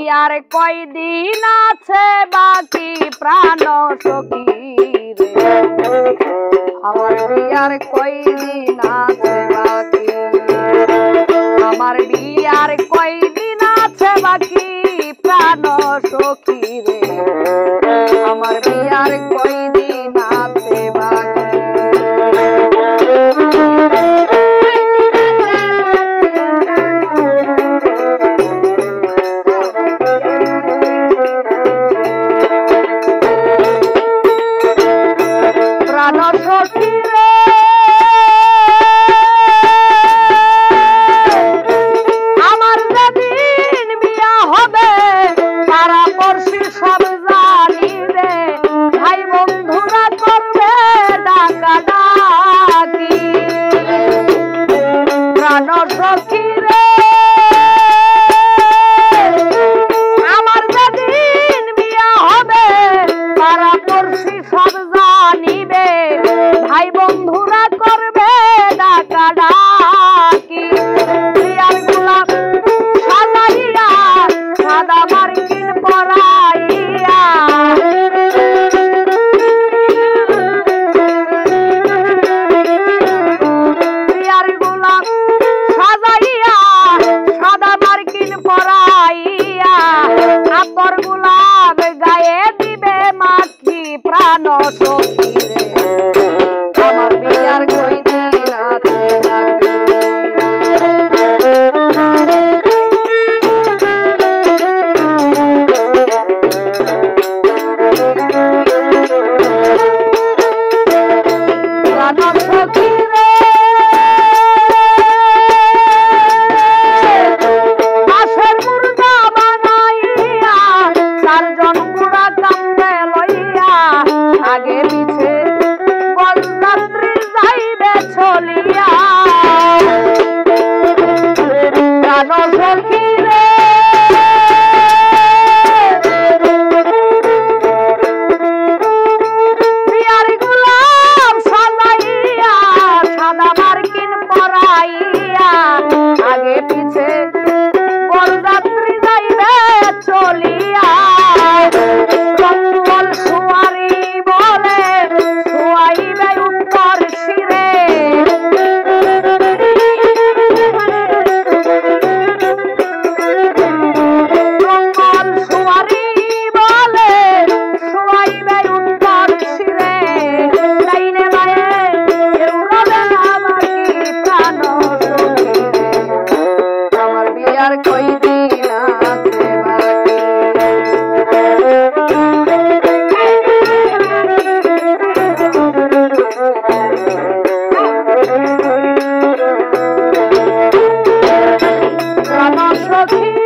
বিয়ার কয়দিন আছে বাকি প্রাণ সখী রে আমার বিয়ার কয়দিন আছে বাকি আমার বিয়ার কয়দিন আছে বাকি প্রাণ সখী রে আমার বিয়ার কয়দিন আছে বাকি প্রাণ সখী রে আমার যেদিন বিয়া হবে তারা পড়শি সব জানি রে ভাই বন্ধুরা করবে ডাকাডাকি প্রাণ সখী রে আমার যেদিন বিয়া হবে তারা পড়শি সব জানিবে ভাই বন্ধুরা করবে ডাকাডাকি বিয়ার গোলাপ সাজাইয়া সাদা মার্কিন পরাইয়া বিয়ার গোলাপ সাজাইয়া সাদা মার্কিন পরাইয়া আতর গোলাপ গায়ে দিবে মাখি প্রাণ সখী রে আমার বিয়ার কয়দিন আছে বাকি প্রাণ সখী রে বাঁশের মুর্দা বানাইয়া চারজন বুড়া কান্দে লইয়া আগে পিছে বরযাত্রী যাইবে চলিয়া প্রাণ সখী রে বিয়ার গোলাপ সাজাইয়া সাদা মার্কিন পরাইয়া আগে পিছে বরযাত্রী যাইবে চলিয়া কম্বল শুয়ারি বলে শুয়াইবে উত্তর শিরে কম্বল শুয়ারি বলে শুয়াইবে উত্তর শিরে ডাইনে বায়ে কেউ রবে না বাকি প্রাণ সখী রে আমার বিয়ার কয়দিন আছে বাকি প্রাণ সখী